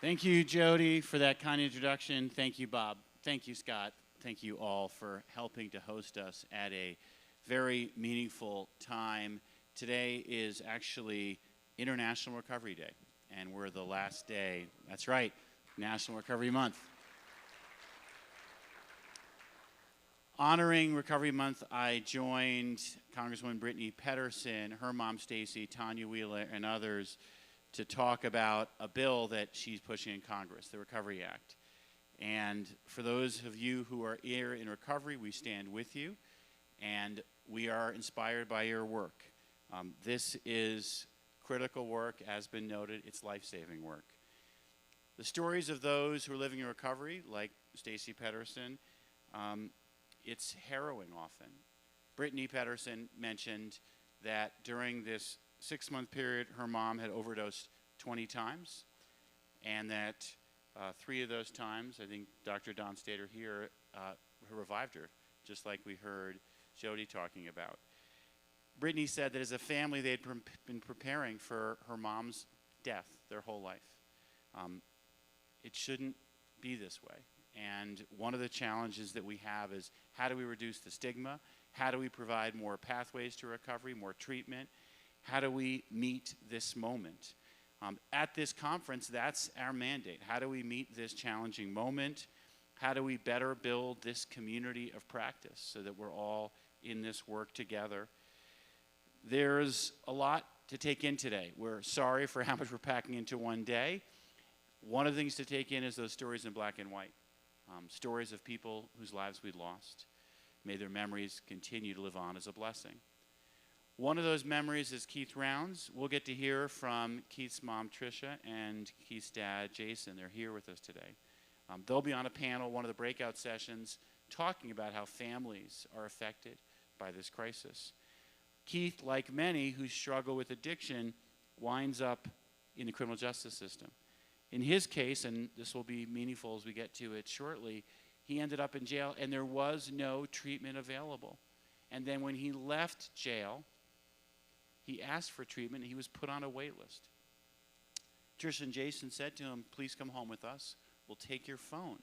Thank you, Jody, for that kind introduction. Thank you, Bob. Thank you, Scott. Thank you all for helping to host us at a very meaningful time. Today is actually International Recovery Day, and we're the last day. That's right, National Recovery Month. Honoring Recovery Month, I joined Congresswoman Brittany Pedersen, her mom Stacy, Tanya Wheeler, and others to talk about a bill that she's pushing in Congress, the Recovery Act. And for those of you who are here in recovery, we stand with you, and we are inspired by your work. This is critical work, as been noted. It's life-saving work. The stories of those who are living in recovery, like Stacy Pedersen, it's harrowing often. Brittany Pedersen mentioned that during this 6-month period, her mom had overdosed 20 times, and that 3 of those times, I think Dr. Don Stater here, revived her, just like we heard Jody talking about. Brittany said that as a family, they had been preparing for her mom's death their whole life. It shouldn't be this way. And one of the challenges that we have is, how do we reduce the stigma? How do we provide more pathways to recovery, more treatment? How do we meet this moment? At this conference, that's our mandate. How do we meet this challenging moment? How do we better build this community of practice so that we're all in this work together? There's a lot to take in today. We're sorry for how much we're packing into one day. One of the things to take in is those stories in black and white. Stories of people whose lives we lost. May their memories continue to live on as a blessing. One of those memories is Keith Rounds. We'll get to hear from Keith's mom, Tricia, and Keith's dad, Jason. They're here with us today. They'll be on a panel, one of the breakout sessions, talking about how families are affected by this crisis. Keith, like many who struggle with addiction, winds up in the criminal justice system. In his case, and this will be meaningful as we get to it shortly, he ended up in jail and there was no treatment available. And then when he left jail, he asked for treatment and he was put on a wait list. Trish and Jason said to him, "Please come home with us. We'll take your phone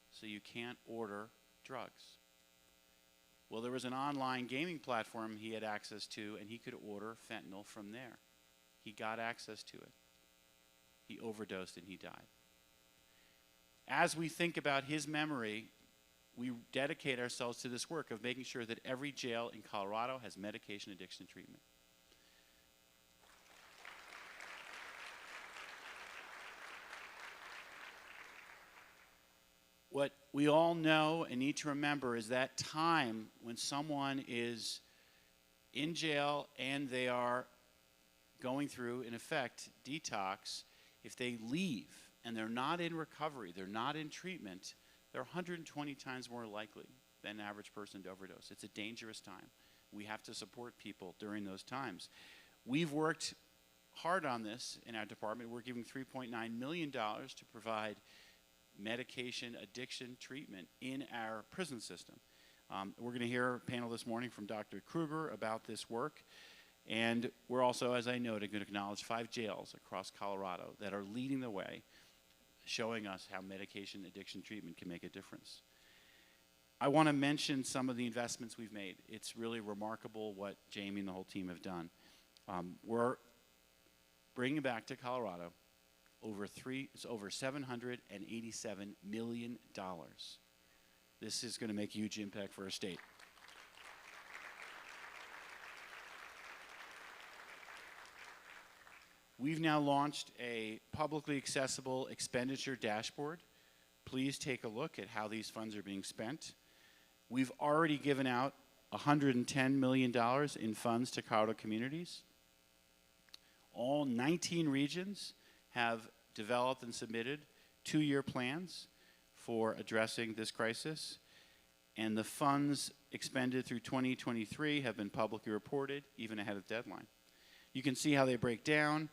so you can't order drugs." Well, there was an online gaming platform he had access to, and he could order fentanyl from there. He got access to it. He overdosed and he died. As we think about his memory, we dedicate ourselves to this work of making sure that every jail in Colorado has medication addiction treatment. What we all know and need to remember is that time when someone is in jail and they are going through, in effect, detox. If they leave and they're not in recovery, they're not in treatment, they're 120 times more likely than an average person to overdose. It's a dangerous time. We have to support people during those times. We've worked hard on this in our department. We're giving $3.9 million to provide medication addiction treatment in our prison system. We're going to hear a panel this morning from Dr. Kruger about this work. And we're also, as I noted, going to acknowledge 5 jails across Colorado that are leading the way, showing us how medication addiction treatment can make a difference. I want to mention some of the investments we've made. It's really remarkable what Jamie and the whole team have done. We're bringing back to Colorado over $787 million. This is going to make a huge impact for our state. We've now launched a publicly accessible expenditure dashboard. Please take a look at how these funds are being spent. We've already given out $110 million in funds to Colorado communities. All 19 regions have developed and submitted 2-year plans for addressing this crisis. And the funds expended through 2023 have been publicly reported, even ahead of deadline. You can see how they break down.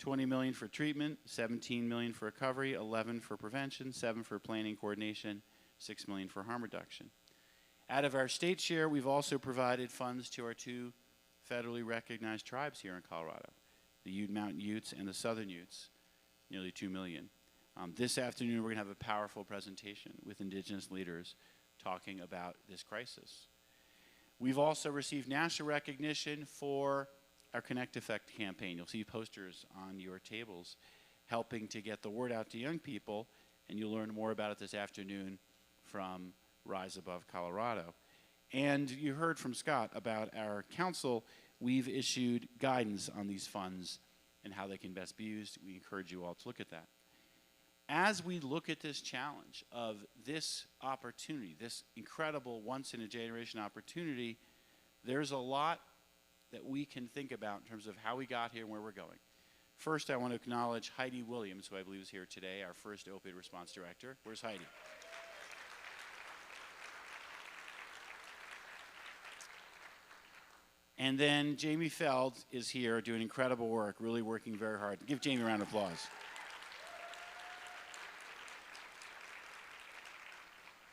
$20 million for treatment, $17 million for recovery, $11 for prevention, $7 for planning coordination, $6 million for harm reduction. Out of our state share, we've also provided funds to our 2 federally recognized tribes here in Colorado, the Ute Mountain Utes and the Southern Utes, nearly $2 million. This afternoon, we're going to have a powerful presentation with Indigenous leaders talking about this crisis. We've also received national recognition for our Connect Effect campaign. You'll see posters on your tables helping to get the word out to young people, and you'll learn more about it this afternoon from Rise Above Colorado. And you heard from Scott about our council. We've issued guidance on these funds and how they can best be used. We encourage you all to look at that. As we look at this challenge of this opportunity, this incredible once-in-a-generation opportunity, there's a lot that we can think about in terms of how we got here and where we're going. First, I want to acknowledge Heidi Williams, who I believe is here today, our first opioid response director. Where's Heidi? And then Jamie Feld is here doing incredible work, really working very hard. Give Jamie a round of applause.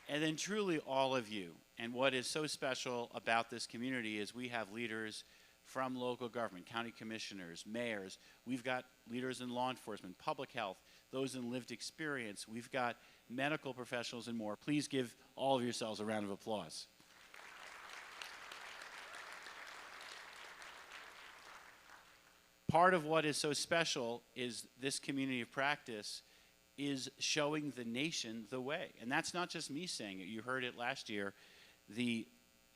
And then truly all of you. And what is so special about this community is we have leaders from local government, county commissioners, mayors. We've got leaders in law enforcement, public health, those in lived experience. We've got medical professionals and more. Please give all of yourselves a round of applause. Part of what is so special is this community of practice is showing the nation the way. And that's not just me saying it. You heard it last year. The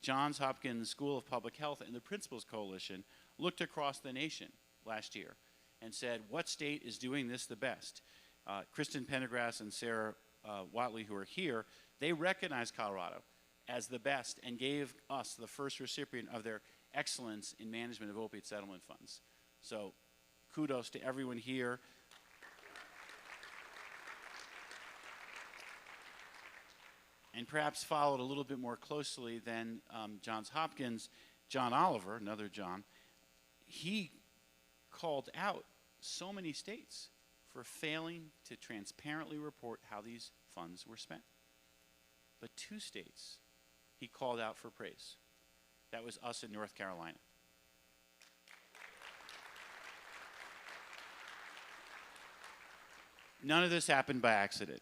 Johns Hopkins School of Public Health and the Principals Coalition looked across the nation last year and said, what state is doing this the best? Kristen Pendergrass and Sarah Watley, who are here, they recognized Colorado as the best and gave us the first recipient of their excellence in management of opiate settlement funds. So kudos to everyone here. And perhaps followed a little bit more closely than Johns Hopkins, John Oliver, another John, he called out so many states for failing to transparently report how these funds were spent. But 2 states he called out for praise. That was us in North Carolina. None of this happened by accident.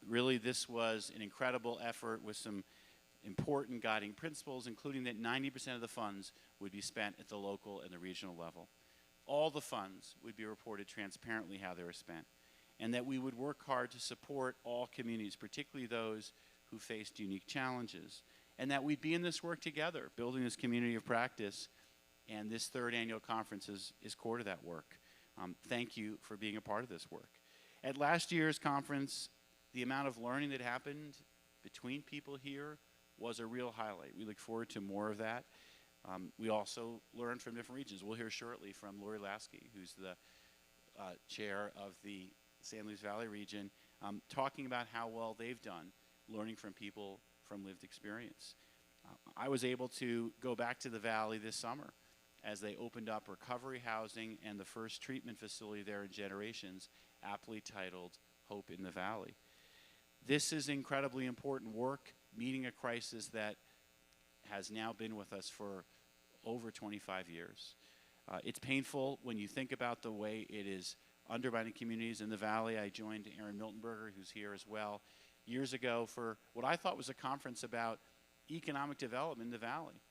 Really, this was an incredible effort with some important guiding principles, including that 90% of the funds would be spent at the local and the regional level. All the funds would be reported transparently how they were spent, and that we would work hard to support all communities, particularly those who faced unique challenges, and that we'd be in this work together, building this community of practice, and this 3rd annual conference is core to that work. Thank you for being a part of this work. At last year's conference, the amount of learning that happened between people here was a real highlight. We look forward to more of that. We also learned from different regions. We'll hear shortly from Lori Lasky, who's the chair of the San Luis Valley region, talking about how well they've done, learning from people from lived experience. I was able to go back to the Valley this summer as they opened up recovery housing and the first treatment facility there in generations, aptly titled Hope in the Valley. This is incredibly important work, meeting a crisis that has now been with us for over 25 years. It's painful when you think about the way it is undermining communities in the Valley. I joined Aaron Miltenberger, who's here as well, years ago for what I thought was a conference about economic development in the Valley.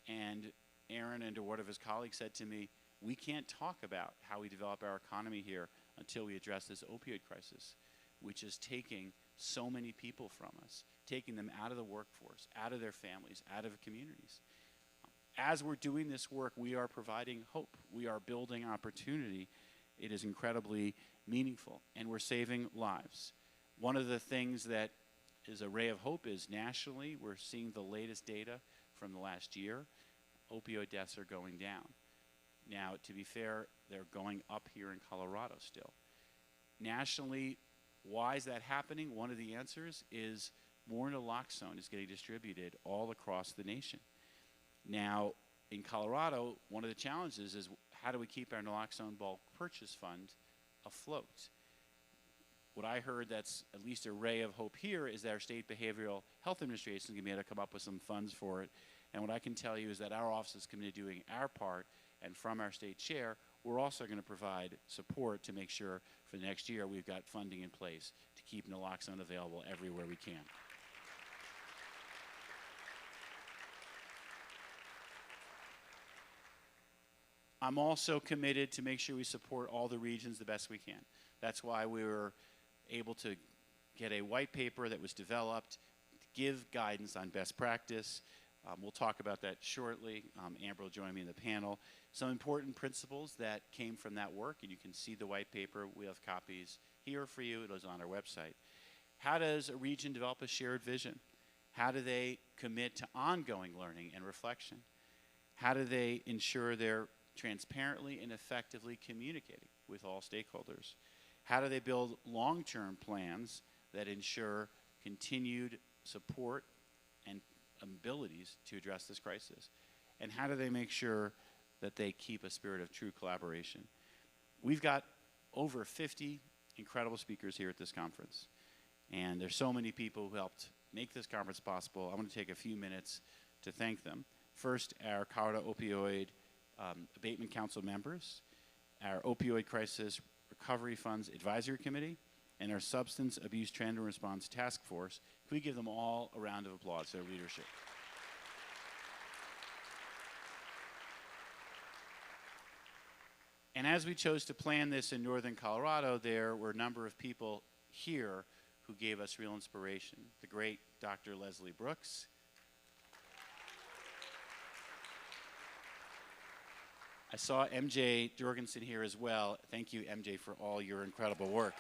And Aaron and one of his colleagues said to me, we can't talk about how we develop our economy here until we address this opioid crisis, which is taking so many people from us, taking them out of the workforce, out of their families, out of communities. As we're doing this work, we are providing hope. We are building opportunity. It is incredibly meaningful, and we're saving lives. One of the things that is a ray of hope is nationally, we're seeing the latest data from the last year. Opioid deaths are going down. Now, to be fair, they're going up here in Colorado still. Nationally, why is that happening? One of the answers is more naloxone is getting distributed all across the nation. Now, in Colorado, one of the challenges is how do we keep our naloxone bulk purchase fund afloat? What I heard that's at least a ray of hope here is that our state behavioral health administration is going to be able to come up with some funds for it. And what I can tell you is that our office is committed to doing our part, and from our state chair, we're also going to provide support to make sure for the next year we've got funding in place to keep naloxone available everywhere we can. I'm also committed to make sure we support all the regions the best we can. That's why we were able to get a white paper that was developed to give guidance on best practice. We'll talk about that shortly. Amber will join me in the panel. Some important principles that came from that work, and you can see the white paper. We have copies here for you. It is on our website. How does a region develop a shared vision? How do they commit to ongoing learning and reflection? How do they ensure they're transparently and effectively communicating with all stakeholders? How do they build long-term plans that ensure continued support and abilities to address this crisis? And how do they make sure that they keep a spirit of true collaboration? We've got over 50 incredible speakers here at this conference, and there's so many people who helped make this conference possible. I want to take a few minutes to thank them. First, our Colorado Opioid Abatement Council members, our Opioid Crisis Recovery Funds Advisory Committee, and our Substance Abuse Trend and Response Task Force. Can we give them all a round of applause for their leadership? And as we chose to plan this in northern Colorado, there were a number of people here who gave us real inspiration. The great Dr. Leslie Brooks, I saw MJ Jorgensen here as well. Thank you, MJ, for all your incredible work.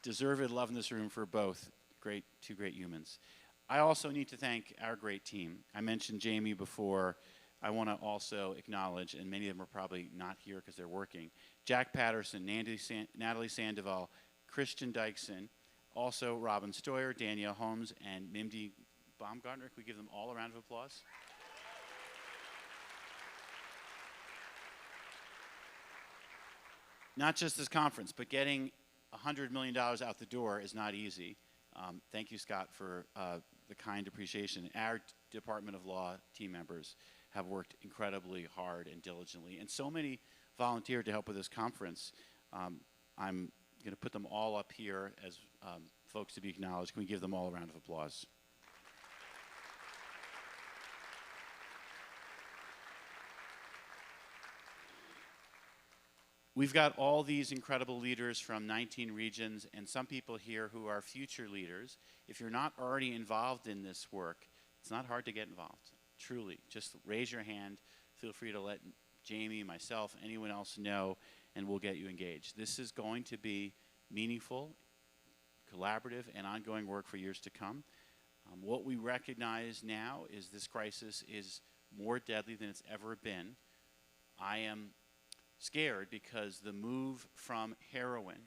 Deserved love in this room for both. Two great humans. I also need to thank our great team. I mentioned Jamie before. I want to also acknowledge, and many of them are probably not here because they're working, Jack Patterson, Natalie Sandoval, Christian Dykson, also Robin Stoyer, Danielle Holmes, and Mimdi Baumgartner. Can we give them all a round of applause? Not just this conference, but getting $100 million out the door is not easy. Thank you, Scott, for the kind appreciation. Our Department of Law team members have worked incredibly hard and diligently, and so many volunteered to help with this conference. I'm going to put them all up here as folks to be acknowledged. Can we give them all a round of applause? We've got all these incredible leaders from 19 regions and some people here who are future leaders. If you're not already involved in this work, it's not hard to get involved, truly. Just raise your hand. Feel free to let Jamie, myself, anyone else know, and we'll get you engaged. This is going to be meaningful, collaborative, and ongoing work for years to come. What we recognize now is this crisis is more deadly than it's ever been. I am scared because the move from heroin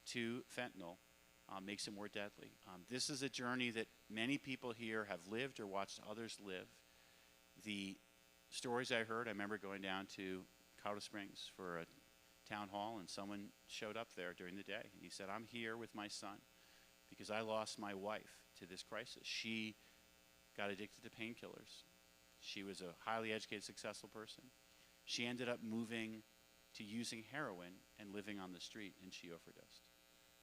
to fentanyl makes it more deadly. This is a journey that many people here have lived or watched others live. The stories I heard, I remember going down to Colorado Springs for a town hall, and someone showed up there during the day, and he said, I'm here with my son because I lost my wife to this crisis. She got addicted to painkillers. She was a highly educated, successful person. She ended up moving to using heroin and living on the street, and she overdosed.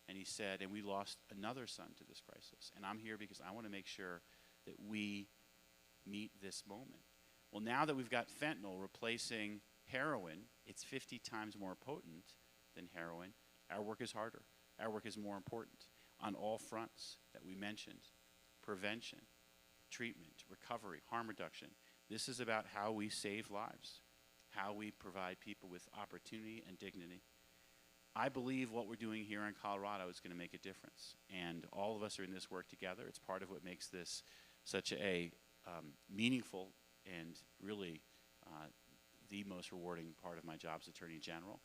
And he said, and we lost another son to this crisis. And I'm here because I want to make sure that we meet this moment. Well, now that we've got fentanyl replacing heroin, it's 50 times more potent than heroin. Our work is harder. Our work is more important on all fronts that we mentioned: prevention, treatment, recovery, harm reduction. This is about how we save lives, how we provide people with opportunity and dignity. I believe what we're doing here in Colorado is going to make a difference, and all of us are in this work together. It's part of what makes this such a meaningful and really the most rewarding part of my job as Attorney General.